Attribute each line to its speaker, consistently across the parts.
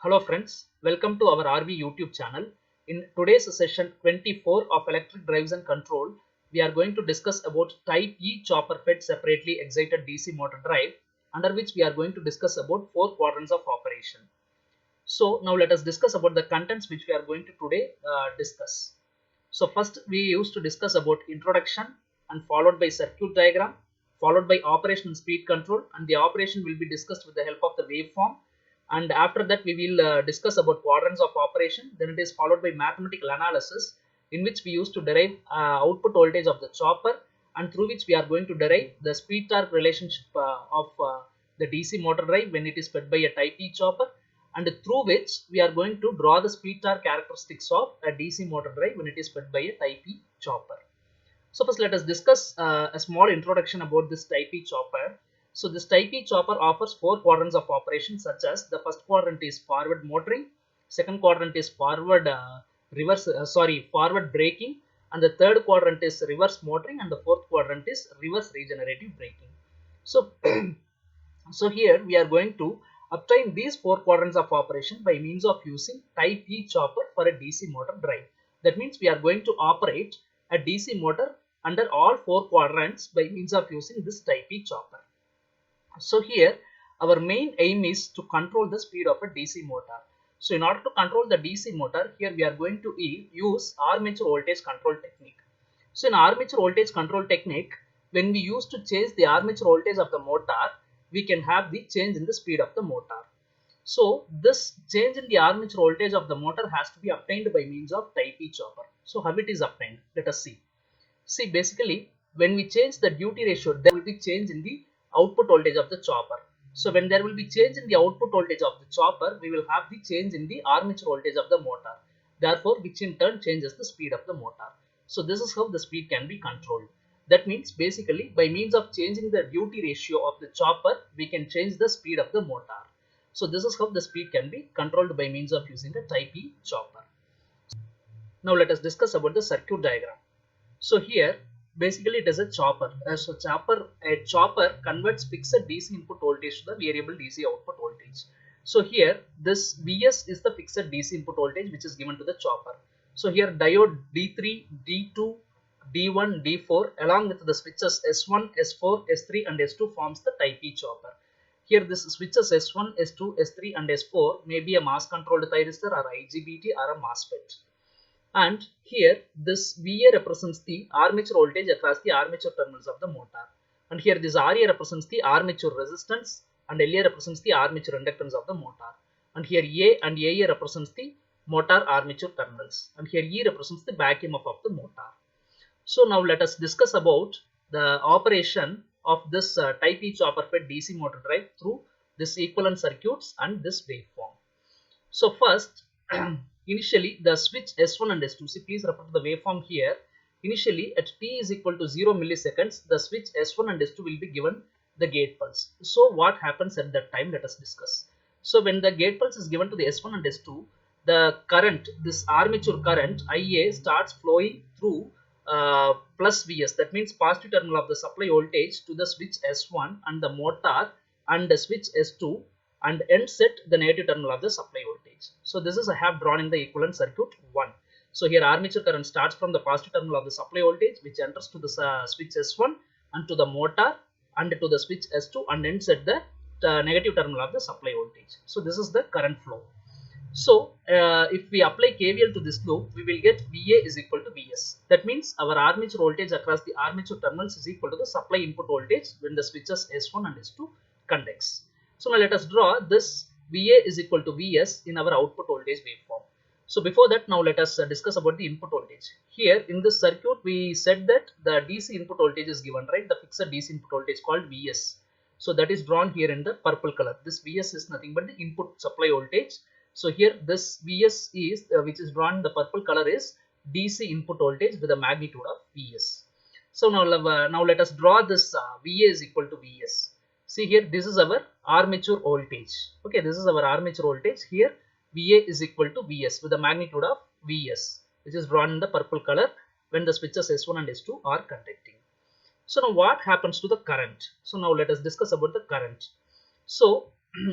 Speaker 1: Hello friends, welcome to our RV YouTube channel. In today's session 24 of electric drives and control, we are going to discuss about type E chopper fed separately excited DC motor drive, under which we are going to discuss about 4 quadrants of operation. So now let us discuss about the contents which we are going to today discuss. So first we used to discuss about introduction and followed by circuit diagram, followed by operation and speed control, and the operation will be discussed with the help of the waveform. And after that we will discuss about quadrants of operation. Then it is followed by mathematical analysis, in which we used to derive output voltage of the chopper, and through which we are going to derive the speed torque relationship of the DC motor drive when it is fed by a type E chopper, and through which we are going to draw the speed torque characteristics of a DC motor drive when it is fed by a type E chopper. So first let us discuss a small introduction about this type E chopper. So this type E chopper offers 4 quadrants of operation, such as the first quadrant is forward motoring, second quadrant is forward forward braking, and the third quadrant is reverse motoring, and the fourth quadrant is reverse regenerative braking. So so here we are going to obtain these 4 quadrants of operation by means of using type E chopper for a DC motor drive. That means we are going to operate a DC motor under all 4 quadrants by means of using this type E chopper. So here our main aim is to control the speed of a DC motor. So in order to control the DC motor, here we are going to use armature voltage control technique. So in armature voltage control technique, when we use to change the armature voltage of the motor, we can have the change in the speed of the motor. So this change in the armature voltage of the motor has to be obtained by means of type E chopper. So how it is obtained? Let us see. See, basically when we change the duty ratio, there will be change in the output voltage of the chopper. So when there will be change in the output voltage of the chopper, we will have the change in the armature voltage of the motor. Therefore, which in turn changes the speed of the motor. So this is how the speed can be controlled. That means basically by means of changing the duty ratio of the chopper, we can change the speed of the motor. So this is how the speed can be controlled by means of using a type E chopper. Now let us discuss about the circuit diagram. So here basically it is a chopper. A chopper converts fixed DC input voltage to the variable DC output voltage. So here this Vs is the fixed DC input voltage which is given to the chopper. So here diode D3, D2, D1, D4 along with the switches S1, S4, S3 and S2 forms the type E chopper. Here this switches S1, S2, S3 and S4 may be a mass controlled thyristor or IGBT or a MOSFET. And here this VA represents the armature voltage across the armature terminals of the motor, and here this RA represents the armature resistance and LA represents the armature inductance of the motor, and here A and AA represents the motor armature terminals, and here E represents the back EMF of the motor. So now let us discuss about the operation of this type E chopper fed DC motor drive through this equivalent circuits and this waveform. So first initially the switch S1 and S2, see please refer to the waveform here. Initially at t is equal to 0 milliseconds, the switch S1 and S2 will be given the gate pulse. So what happens at that time, let us discuss. So when the gate pulse is given to the S1 and S2, the current, this armature current IA starts flowing through plus Vs, that means positive terminal of the supply voltage to the switch S1 and the motor and the switch S2, and ends at the negative terminal of the supply voltage. So this is I have drawn in the equivalent circuit 1. So here armature current starts from the positive terminal of the supply voltage which enters to the switch S1 and to the motor and to the switch S2 and ends at the negative terminal of the supply voltage. So this is the current flow. So if we apply KVL to this loop, we will get VA is equal to Vs. That means our armature voltage across the armature terminals is equal to the supply input voltage when the switches S1 and S2 conducts. So now let us draw this VA is equal to Vs in our output voltage waveform. So before that, now let us discuss about the input voltage. Here in this circuit we said that the DC input voltage is given, right? The fixed DC input voltage called Vs. So that is drawn here in the purple color. This Vs is nothing but the input supply voltage. So here this Vs is which is drawn in the purple color is DC input voltage with a magnitude of Vs. So now let us draw this VA is equal to Vs. See here, this is our armature voltage. Okay, this is our armature voltage. Here VA is equal to Vs with a magnitude of Vs, which is drawn in the purple color when the switches S1 and S2 are conducting. So now what happens to the current? So now let us discuss about the current. So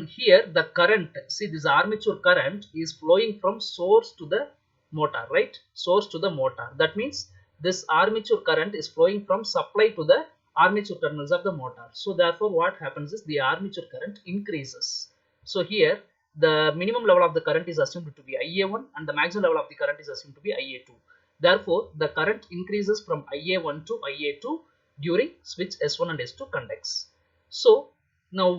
Speaker 1: here the current, see this armature current is flowing from source to the motor, right? Source to the motor. That means this armature current is flowing from supply to the armature terminals of the motor. So therefore what happens is the armature current increases. So here the minimum level of the current is assumed to be IA1 and the maximum level of the current is assumed to be IA2. Therefore the current increases from IA1 to IA2 during switch S1 and S2 conducts. So now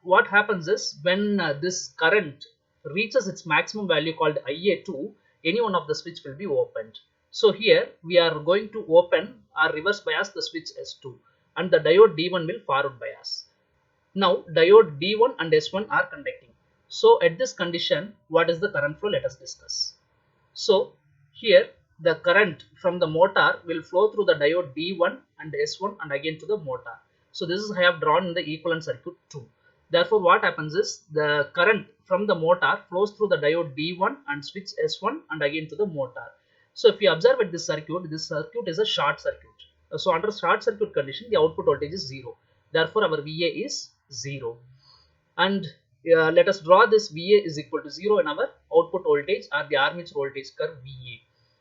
Speaker 1: what happens is when this current reaches its maximum value called IA2, any one of the switch will be opened. So here we are going to open or reverse bias the switch S2 and the diode D1 will forward bias. Now diode D1 and S1 are conducting. So at this condition, what is the current flow? Let us discuss. So here the current from the motor will flow through the diode D1 and S1 and again to the motor. So this is I have drawn in the equivalent circuit 2. Therefore what happens is the current from the motor flows through the diode D1 and switch S1 and again to the motor. So if you observe at this circuit is a short circuit. So under short circuit condition the output voltage is 0. Therefore our VA is 0. And let us draw this VA is equal to 0 in our output voltage or the armature voltage curve VA.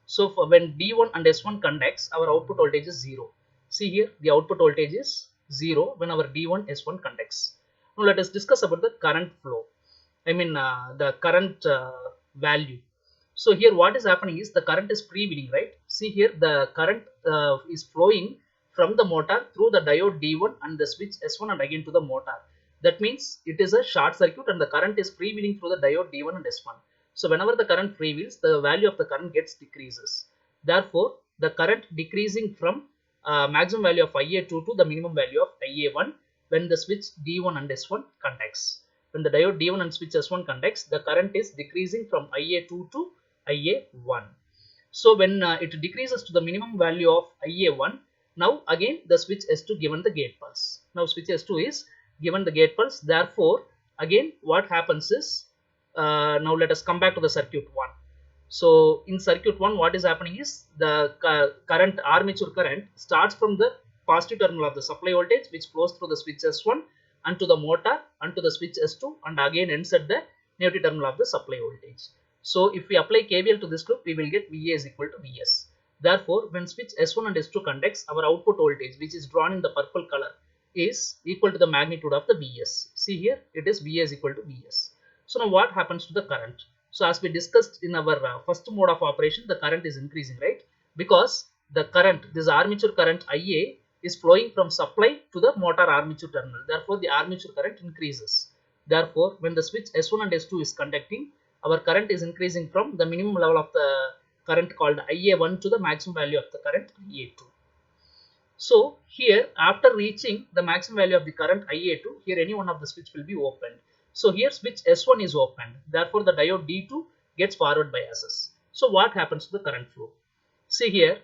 Speaker 1: So for when D1 and S1 conducts, our output voltage is 0. See here the output voltage is 0 when our D1 S1 conducts. Now let us discuss about the current flow. I mean the current value. So here what is happening is the current is freewheeling, right? See here the current is flowing from the motor through the diode D1 and the switch S1 and again to the motor. That means it is a short circuit and the current is freewheeling through the diode D1 and S1. So whenever the current freewheels, the value of the current gets decreases. Therefore, the current decreasing from maximum value of IA2 to the minimum value of IA1 when the switch D1 and S1 contacts. When the diode D1 and switch S1 contacts, the current is decreasing from IA2 to IA1. So when it decreases to the minimum value of IA1, now again the switch S2 given the gate pulse. Now switch S2 is given the gate pulse. Therefore, again what happens is, now let us come back to the circuit 1. So in circuit 1 what is happening is the current armature current starts from the positive terminal of the supply voltage which flows through the switch S1 and to the motor and to the switch S2 and again ends at the negative terminal of the supply voltage. So if we apply KVL to this loop, we will get VA is equal to VS. Therefore, when switch S1 and S2 conducts, our output voltage which is drawn in the purple color is equal to the magnitude of the Vs. See here it is Va is equal to Vs. So now what happens to the current? So as we discussed in our first mode of operation, the current is increasing, right? Because the current, this armature current IA is flowing from supply to the motor armature terminal. Therefore, the armature current increases. Therefore, when the switch S1 and S2 is conducting, our current is increasing from the minimum level of the current called IA1 to the maximum value of the current IA2. So here after reaching the maximum value of the current IA2, here any one of the switch will be opened. So here switch S1 is opened. Therefore the diode D2 gets forward biases. So what happens to the current flow? See here.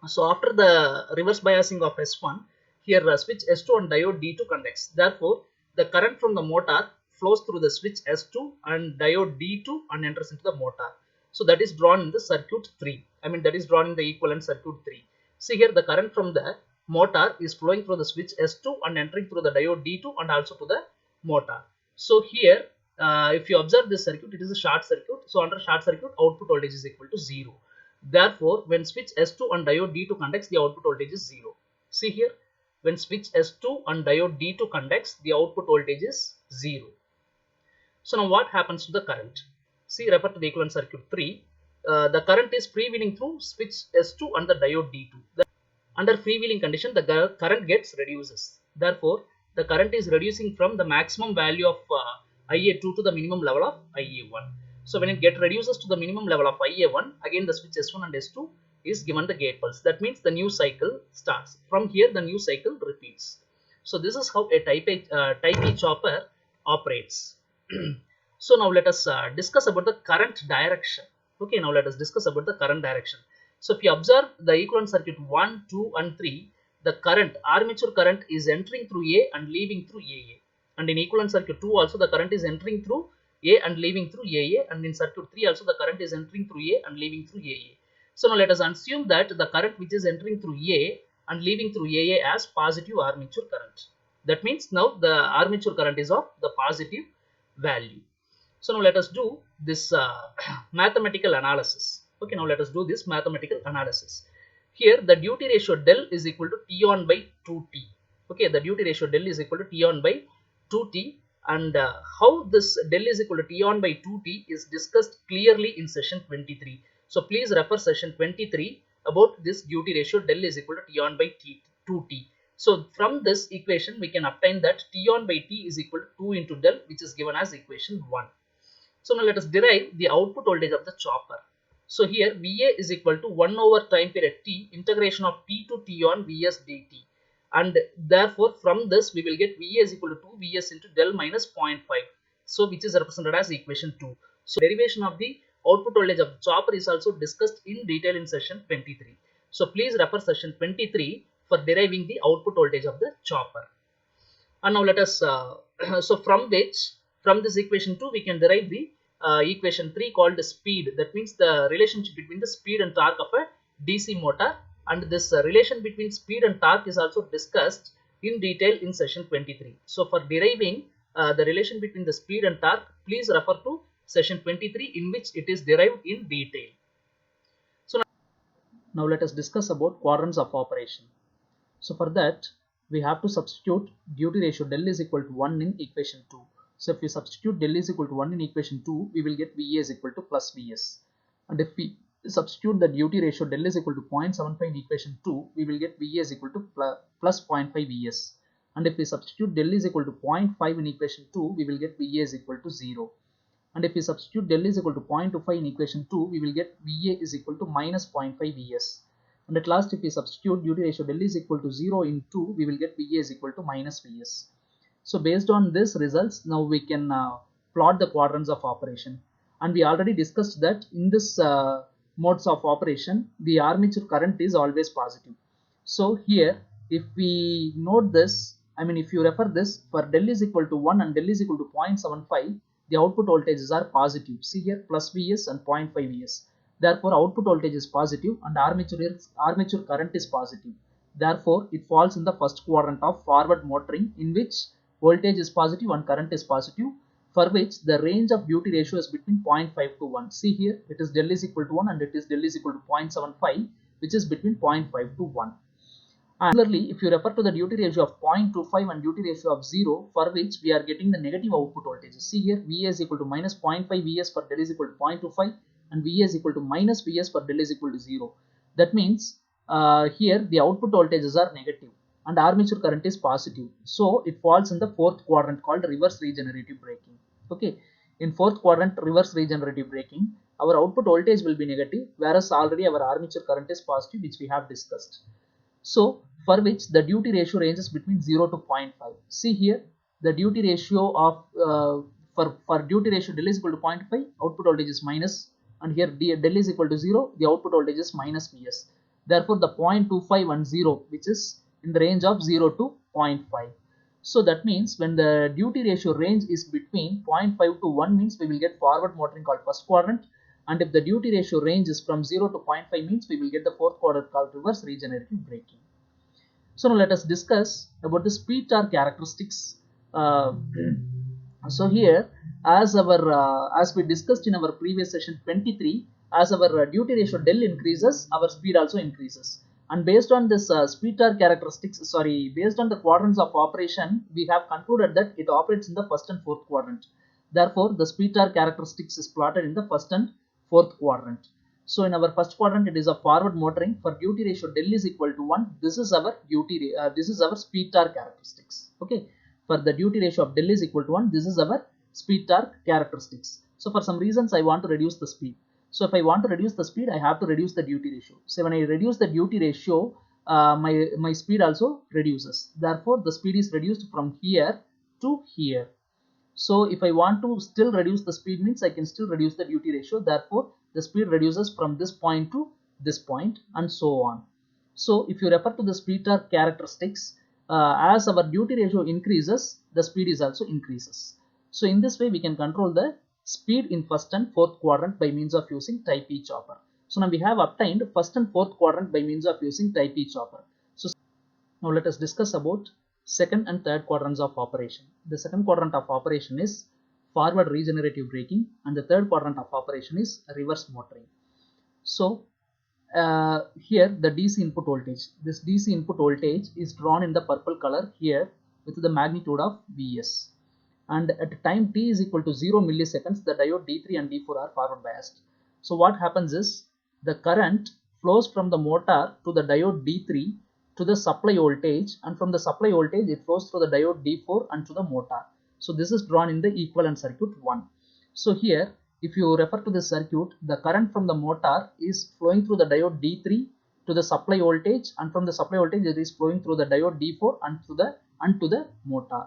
Speaker 1: So after the reverse biasing of S1, here switch S2 and diode D2 conducts. Therefore the current from the motor flows through the switch S2 and diode D2 and enters into the motor. So that is drawn in the circuit 3. I mean that is drawn in the equivalent circuit 3. See here the current from the motor is flowing through the switch S2 and entering through the diode D2 and also to the motor. So here if you observe this circuit, it is a short circuit. So under short circuit output voltage is equal to 0. Therefore when switch S2 and diode D2 conducts, the output voltage is 0. See here when switch S2 and diode D2 conducts, the output voltage is 0. So now what happens to the current? See, refer to the equivalent circuit 3. The current is freewheeling through switch S2 and the diode D2. Under freewheeling condition, the current gets reduces. Therefore, the current is reducing from the maximum value of IA2 to the minimum level of IA1. So when it get reduces to the minimum level of IA1, again the switch S1 and S2 is given the gate pulse. That means the new cycle starts. From here, the new cycle repeats. So this is how a type E chopper operates. So now let us discuss about the current direction. Okay, now let us discuss about the current direction. So if you observe the equivalent circuit 1, 2 and 3, the current, armature current is entering through A and leaving through AA. And in equivalent circuit 2 also the current is entering through A and leaving through AA. And in circuit 3 also the current is entering through A and leaving through AA. So now let us assume that the current which is entering through A and leaving through AA as positive armature current. That means now the armature current is of the positive value. So now let us do this mathematical analysis. Okay, now let us do this mathematical analysis. Here the duty ratio del is equal to T on by 2T. Okay, the duty ratio del is equal to T on by 2T, and how this del is equal to T on by 2T is discussed clearly in session 23. So please refer session 23 about this duty ratio del is equal to T on by 2T. So from this equation we can obtain that T on by T is equal to 2 into del, which is given as equation 1. So now let us derive the output voltage of the chopper. So here VA is equal to 1 over time period T integration of T to T on Vs dt, and therefore from this we will get VA is equal to 2 Vs into del minus 0.5, so which is represented as equation 2. So derivation of the output voltage of the chopper is also discussed in detail in session 23. So please refer session 23 for deriving the output voltage of the chopper. And now let us so from this equation 2 we can derive the equation 3 called the speed. That means the relationship between the speed and torque of a DC motor, and this relation between speed and torque is also discussed in detail in session 23. So for deriving the relation between the speed and torque, please refer to session 23 in which it is derived in detail. So now let us discuss about quadrants of operation. So for that we have to substitute duty ratio del is equal to 1 in equation 2. So if we substitute del is equal to 1 in equation 2, we will get VA is equal to plus Vs. And if we substitute the duty ratio del is equal to 0.75 in equation 2, we will get VA is equal to plus 0.5 Vs. And if we substitute del is equal to 0.5 in equation 2, we will get VA is equal to 0. And if we substitute del is equal to 0.25 in equation 2, we will get VA is equal to minus 0.5 Vs. And at last, if we substitute duty ratio del is equal to 0 in 2, we will get VA is equal to minus Vs. So based on this results, now we can plot the quadrants of operation. And we already discussed that in this modes of operation, the armature current is always positive. So here, if we note this, if you refer this, for del is equal to 1 and del is equal to 0.75, the output voltages are positive. See here, plus Vs and 0.5 Vs. Therefore, output voltage is positive and armature current is positive. Therefore, it falls in the first quadrant of forward motoring, in which voltage is positive and current is positive, for which the range of duty ratio is between 0.5 to 1. See here, it is del is equal to 1 and it is del is equal to 0.75, which is between 0.5 to 1. And similarly, if you refer to the duty ratio of 0.25 and duty ratio of 0, for which we are getting the negative output voltages. See here, VA is equal to minus 0.5 Vs for del is equal to 0.25 and VA is equal to minus Vs for del is equal to 0. That means here the output voltages are negative and armature current is positive. So it falls in the fourth quadrant called reverse regenerative braking. Okay, in fourth quadrant reverse regenerative braking, our output voltage will be negative, whereas already our armature current is positive, which we have discussed. So for which the duty ratio ranges between 0 to 0.5. See here, the duty ratio of for duty ratio del is equal to 0.5, output voltage is minus, and here del is equal to 0, the output voltage is minus Vs. Therefore the 0.25 and 0, which is in the range of 0 to 0.5. So that means when the duty ratio range is between 0.5 to 1 means we will get forward motoring called first quadrant, and if the duty ratio range is from 0 to 0.5 means we will get the fourth quadrant called reverse regenerative braking. So now let us discuss about the speed torque characteristics. So here, as we discussed in our previous session 23, as our duty ratio del increases, our speed also increases. And based on this speed torque characteristics, based on the quadrants of operation, we have concluded that it operates in the first and fourth quadrant. Therefore, the speed torque characteristics is plotted in the first and fourth quadrant. So in our first quadrant, it is a forward motoring. For duty ratio del is equal to 1. This is our speed torque characteristics. Okay. For the duty ratio of del is equal to 1, this is our speed torque characteristics. So for some reasons, I want to reduce the speed. So if I want to reduce the speed, I have to reduce the duty ratio. So when I reduce the duty ratio, my speed also reduces. Therefore, the speed is reduced from here to here. So if I want to still reduce the speed means I can still reduce the duty ratio. Therefore, the speed reduces from this point to this point and so on. So if you refer to the speed torque characteristics, as our duty ratio increases, the speed is also increases. So in this way, we can control the speed in first and fourth quadrant by means of using type E chopper. So now we have obtained first and fourth quadrant by means of using type E chopper. So now let us discuss about second and third quadrants of operation. The second quadrant of operation is forward regenerative braking and the third quadrant of operation is reverse motoring. So here the DC input voltage, this DC input voltage is drawn in the purple color here with the magnitude of Vs, and at time t is equal to 0 milliseconds the diode D3 and D4 are forward biased. So what happens is the current flows from the motor to the diode D3 to the supply voltage, and from the supply voltage it flows through the diode D4 and to the motor. So this is drawn in the equivalent circuit 1. So here if you refer to this circuit, the current from the motor is flowing through the diode D3 to the supply voltage, and from the supply voltage it is flowing through the diode D4 and to the motor.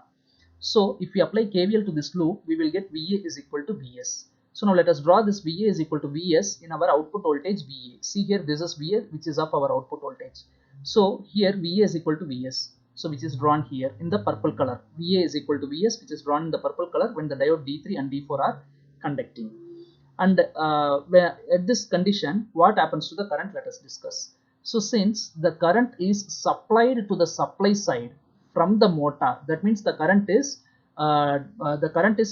Speaker 1: So if we apply KVL to this loop, we will get VA is equal to Vs. So now let us draw this VA is equal to Vs in our output voltage VA. See here, this is VA which is of our output voltage. So here VA is equal to Vs. So which is drawn here in the purple color. VA is equal to Vs, which is drawn in the purple color when the diode D3 and D4 are conducting. And at this condition, what happens to the current? Let us discuss. So since the current is supplied to the supply side from the motor, that means the current is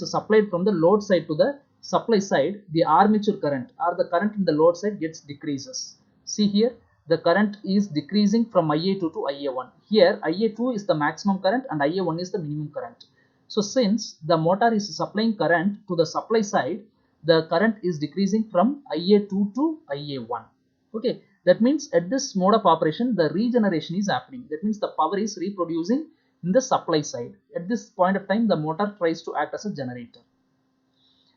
Speaker 1: supplied from the load side to the supply side, the armature current or the current in the load side gets decreases. See here, the current is decreasing from Ia2 to Ia1. Here Ia2 is the maximum current and Ia1 is the minimum current. So since the motor is supplying current to the supply side, the current is decreasing from Ia2 to Ia1. Okay, that means at this mode of operation the regeneration is happening. That means the power is reproducing in the supply side. At this point of time the motor tries to act as a generator.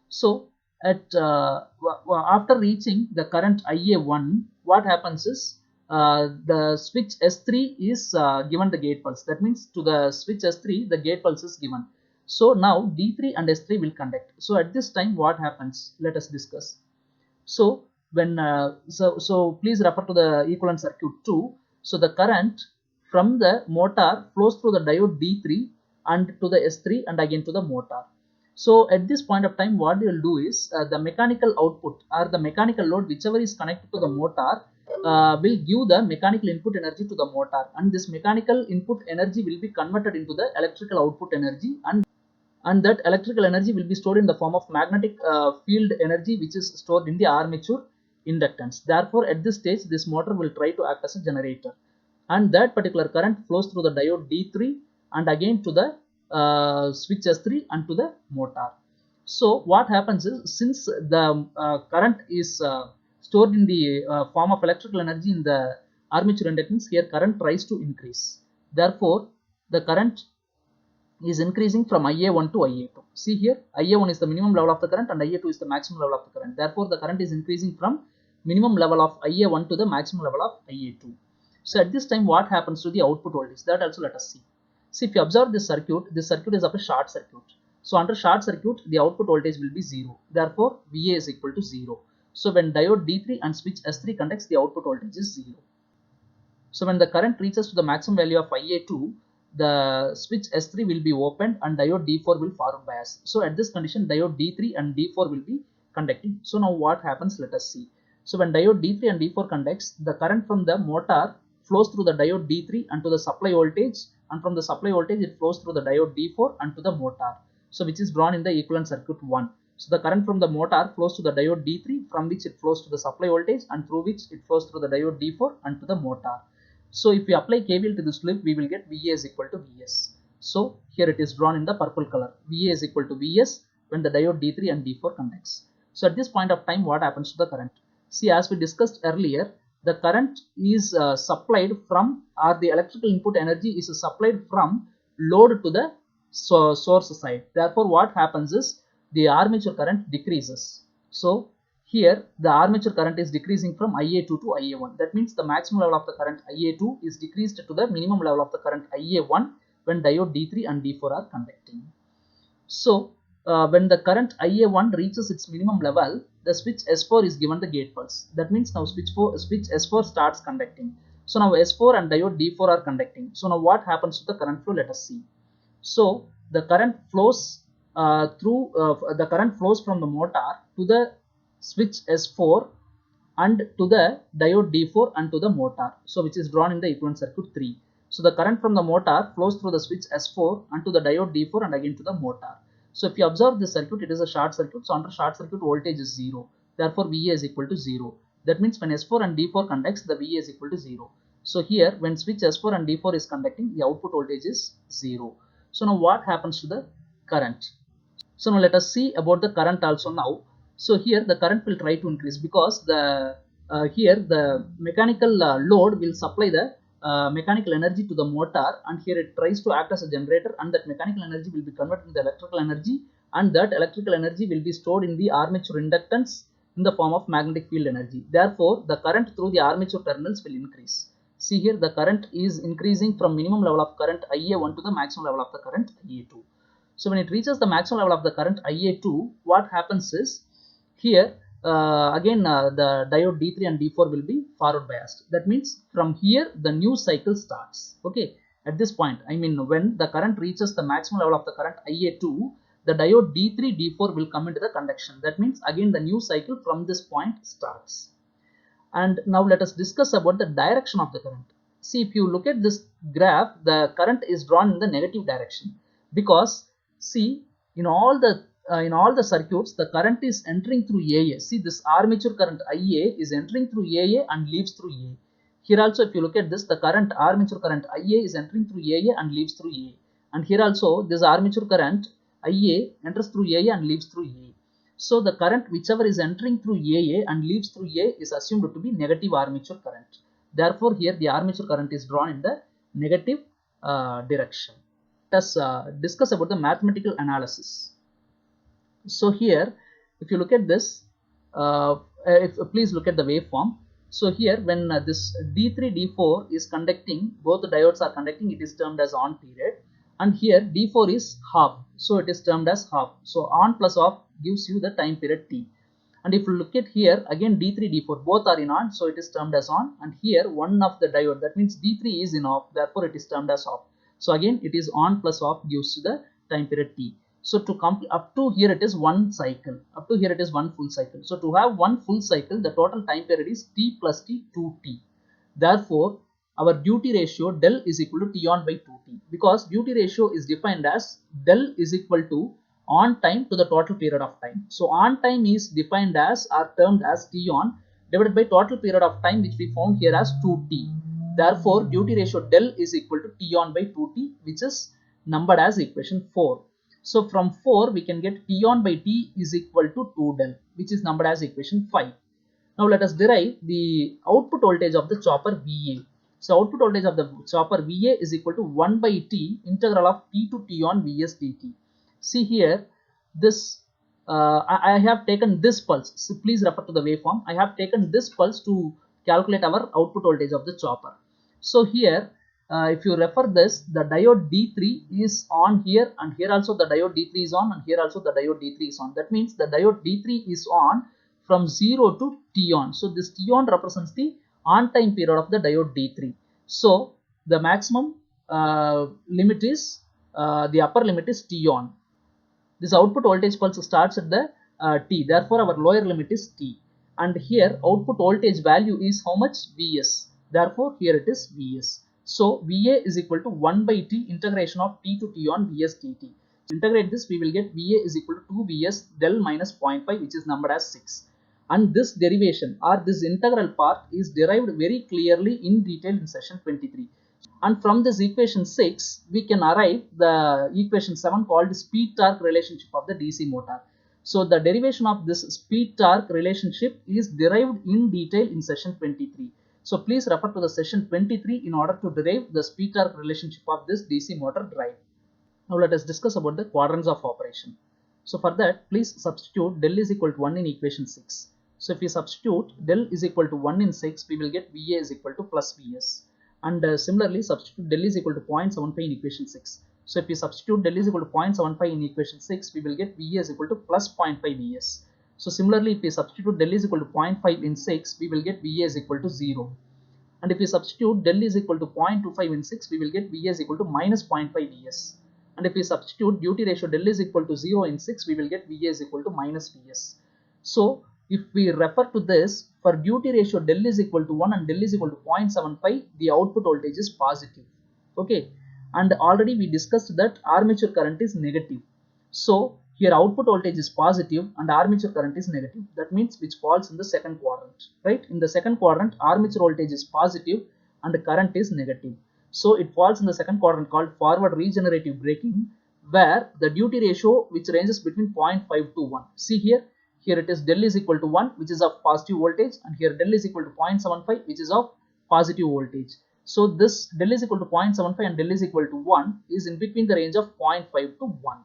Speaker 1: So at after reaching the current Ia1, what happens is the switch S3 is given the gate pulse. That means to the switch S3 the gate pulse is given. So now D3 and S3 will conduct. So at this time what happens? Let us discuss. So when so please refer to the equivalent circuit 2. So the current from the motor flows through the diode D3 and to the S3 and again to the motor. So at this point of time what we will do is the mechanical output or the mechanical load whichever is connected to the motor will give the mechanical input energy to the motor, and this mechanical input energy will be converted into the electrical output energy, and that electrical energy will be stored in the form of magnetic field energy which is stored in the armature inductance. Therefore at this stage this motor will try to act as a generator, and that particular current flows through the diode D3 and again to the switch S3 and to the motor. So what happens is since the current is stored in the form of electrical energy in the armature inductance, here current tries to increase. Therefore the current is increasing from Ia1 to Ia2. See here, Ia1 is the minimum level of the current and Ia2 is the maximum level of the current. Therefore the current is increasing from minimum level of Ia1 to the maximum level of Ia2. So at this time what happens to the output voltage? That also let us see. See, if you observe this circuit is of a short circuit. So under short circuit the output voltage will be 0. Therefore VA is equal to 0. So when diode D3 and switch S3 conducts, the output voltage is 0. So when the current reaches to the maximum value of Ia2, the switch S3 will be opened and diode D4 will forward bias. So at this condition diode D3 and D4 will be conducting. So now what happens? Let us see. So when diode D3 and D4 conducts, the current from the motor flows through the diode D3 and to the supply voltage, and from the supply voltage it flows through the diode D4 and to the motor. So which is drawn in the equivalent circuit 1. So the current from the motor flows to the diode D3, from which it flows to the supply voltage, and through which it flows through the diode D4 and to the motor. So if we apply KVL to this loop, we will get VA is equal to Vs. So here it is drawn in the purple color. VA is equal to Vs when the diode D3 and D4 conducts. So at this point of time what happens to the current? See, as we discussed earlier, the current is supplied from, or the electrical input energy is supplied from load to the source side. Therefore what happens is the armature current decreases. So here the armature current is decreasing from Ia2 to Ia1. That means the maximum level of the current Ia2 is decreased to the minimum level of the current Ia1 when diode D3 and D4 are conducting. So when the current Ia1 reaches its minimum level, the switch S4 is given the gate pulse. That means now switch S4 starts conducting. So now S4 and diode D4 are conducting. So now what happens to the current flow? Let us see. So the current flows from the motor to the switch S4 and to the diode D4 and to the motor. So which is drawn in the equivalent circuit 3. So the current from the motor flows through the switch S4 and to the diode D4 and again to the motor. So if you observe this circuit, it is a short circuit. So under short circuit voltage is 0. Therefore VA is equal to 0. That means when S4 and D4 conducts, the VA is equal to 0. So here when switch S4 and D4 is conducting, the output voltage is 0. So now what happens to the current? So now let us see about the current also now. So here the current will try to increase because the here the mechanical load will supply the mechanical energy to the motor, and here it tries to act as a generator, and that mechanical energy will be converted into electrical energy, and that electrical energy will be stored in the armature inductance in the form of magnetic field energy. Therefore the current through the armature terminals will increase. See here the current is increasing from minimum level of current IA1 to the maximum level of the current IA2. So when it reaches the maximum level of the current IA2, what happens is here again the diode D3 and D4 will be forward biased. That means from here the new cycle starts. Okay, at this point, I mean when the current reaches the maximum level of the current IA2, the diode D3 D4 will come into the conduction. That means again the new cycle from this point starts. And now let us discuss about the direction of the current. See, if you look at this graph, the current is drawn in the negative direction because see in all the circuits the current is entering through AA. See, this armature current IA is entering through AA and leaves through A. Here also if you look at this, the current armature current IA is entering through AA and leaves through A. And here also this armature current IA enters through AA and leaves through A. So the current whichever is entering through AA and leaves through A is assumed to be negative armature current. Therefore here the armature current is drawn in the negative direction. Let us discuss about the mathematical analysis. So here if you look at this, please look at the waveform. So here when this D3 D4 is conducting, both the diodes are conducting, it is termed as on period, and here D4 is half, so it is termed as half. So on plus off gives you the time period T. And if you look at here again D3 D4 both are in on, so it is termed as on, and here one of the diode, that means D3 is in off, therefore it is termed as off. So again it is on plus off gives you the time period T. So to complete up to here it is one cycle, up to here it is one full cycle. So to have one full cycle, the total time period is T plus T 2T. Therefore our duty ratio del is equal to T on by 2T, because duty ratio is defined as del is equal to on time to the total period of time. So on time is defined as or termed as T on divided by total period of time, which we found here as 2T. Therefore duty ratio del is equal to T on by 2T, which is numbered as equation 4. So from 4 we can get T on by T is equal to 2 del, which is numbered as equation 5. Now let us derive the output voltage of the chopper VA. So output voltage of the chopper VA is equal to 1 by T integral of T to T on Vs dt. See here this I have taken this pulse. So please refer to the waveform. I have taken this pulse to calculate our output voltage of the chopper. So here if you refer this, the diode D3 is on here, and here also the diode D3 is on, and here also the diode D3 is on. That means the diode D3 is on from 0 to T on. So this T on represents the on time period of the diode D3. So the maximum limit is the upper limit is T on. This output voltage pulse starts at the T, therefore our lower limit is T, and here output voltage value is how much? Vs, therefore here it is Vs. So Va is equal to 1 by T integration of T to T on Vs dt. Integrate this, we will get Va is equal to 2 Vs del minus 0.5, which is numbered as 6. And this derivation or this integral part is derived very clearly in detail in session 23. And from this equation 6, we can arrive the equation 7 called speed torque relationship of the DC motor. So the derivation of this speed torque relationship is derived in detail in session 23. So please refer to the session 23 in order to derive the speed torque relationship of this DC motor drive. Now let us discuss about the quadrants of operation. So for that, please substitute del is equal to 1 in equation 6. So if we substitute del is equal to 1 in 6, we will get Va is equal to plus Vs. And similarly substitute del is equal to 0.75 in equation 6. So if we substitute del is equal to 0.75 in equation 6, we will get Va is equal to plus 0.5 Vs. So similarly if we substitute del is equal to 0.5 in 6, we will get Va is equal to 0. And if we substitute del is equal to 0.25 in 6, we will get Va is equal to minus 0.5 Vs. And if we substitute duty ratio del is equal to 0 in 6, we will get Va is equal to minus Vs. So if we refer to this, for duty ratio del is equal to 1 and del is equal to 0.75, the output voltage is positive. Okay, and already we discussed that armature current is negative. So here output voltage is positive and armature current is negative. That means which falls in the second quadrant, right? In the second quadrant, armature voltage is positive and the current is negative. So it falls in the second quadrant called forward regenerative braking, where the duty ratio which ranges between 0.5 to 1. See here it is del is equal to 1, which is of positive voltage, and here del is equal to 0.75, which is of positive voltage. So this del is equal to 0.75 and del is equal to 1 is in between the range of 0.5 to 1.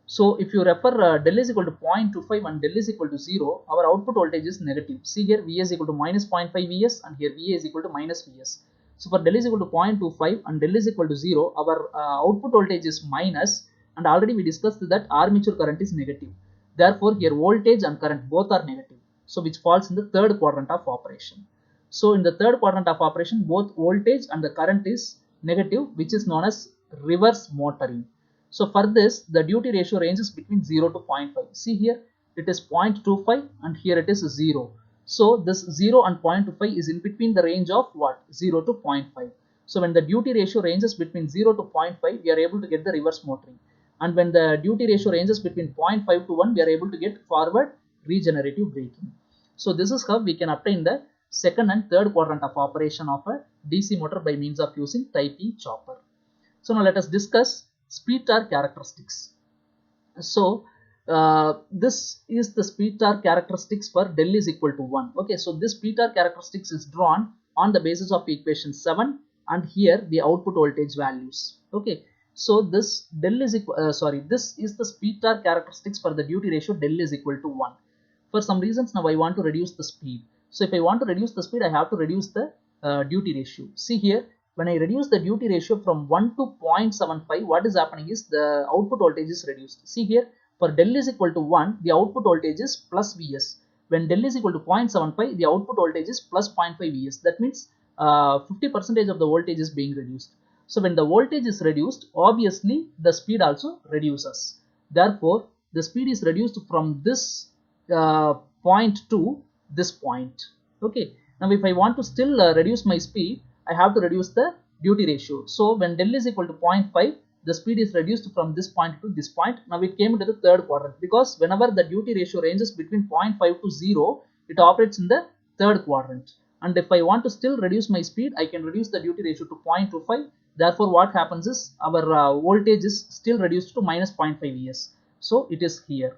Speaker 1: So if you refer del is equal to 0.25 and del is equal to 0, our output voltage is negative. See here V is equal to minus 0.5 Vs and here Va is equal to minus Vs. So for del is equal to 0.25 and del is equal to 0, our output voltage is minus, and already we discussed that armature current is negative. Therefore here voltage and current both are negative. So which falls in the third quadrant of operation. So in the third quadrant of operation, both voltage and the current is negative, which is known as reverse motoring. So for this, the duty ratio ranges between 0 to 0.5. See here, it is 0.25 and here it is 0. So this 0 and 0.25 is in between the range of what? 0 to 0.5. So when the duty ratio ranges between 0 to 0.5, we are able to get the reverse motoring. And when the duty ratio ranges between 0.5 to 1, we are able to get forward regenerative braking. So this is how we can obtain the second and third quadrant of operation of a DC motor by means of using type E chopper. So now let us discuss speed torque characteristics. So this is the speed torque characteristics for del is equal to 1. Okay, so this speed torque characteristics is drawn on the basis of equation 7 and here the output voltage values. Okay, so this del is equal, this is the speed torque characteristics for the duty ratio del is equal to 1. For some reasons now I want to reduce the speed. So if I want to reduce the speed, I have to reduce the duty ratio. See here, when I reduce the duty ratio from 1 to 0.75, what is happening is the output voltage is reduced. See here, for del is equal to 1, the output voltage is plus Vs. When del is equal to 0.75, the output voltage is plus 0.5 Vs. That means 50% of the voltage is being reduced. So when the voltage is reduced, obviously the speed also reduces. Therefore, the speed is reduced from this point to this point. Okay, now if I want to still reduce my speed, I have to reduce the duty ratio. So when del is equal to 0.5, the speed is reduced from this point to this point. Now it came into the third quadrant, because whenever the duty ratio ranges between 0.5 to 0, it operates in the third quadrant. And if I want to still reduce my speed, I can reduce the duty ratio to 0.25. Therefore what happens is our voltage is still reduced to minus 0.5 Vs. So it is here,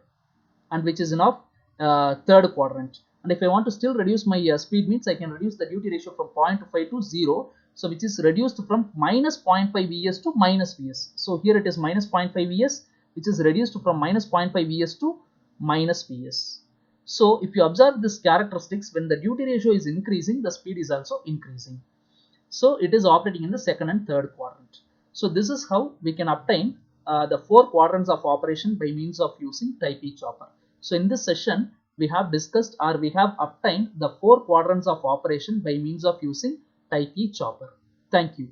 Speaker 1: and which is in of third quadrant. And if I want to still reduce my speed, means I can reduce the duty ratio from 0.25 to 0. So which is reduced from minus 0.5 Vs to minus Vs. So here it is minus 0.5 Vs, which is reduced from minus 0.5 Vs to minus Vs. So if you observe this characteristics, when the duty ratio is increasing, the speed is also increasing. So it is operating in the second and third quadrant. So this is how we can obtain the four quadrants of operation by means of using type E chopper. So in this session, we have discussed, or we have obtained the four quadrants of operation by means of using type E chopper. Thank you.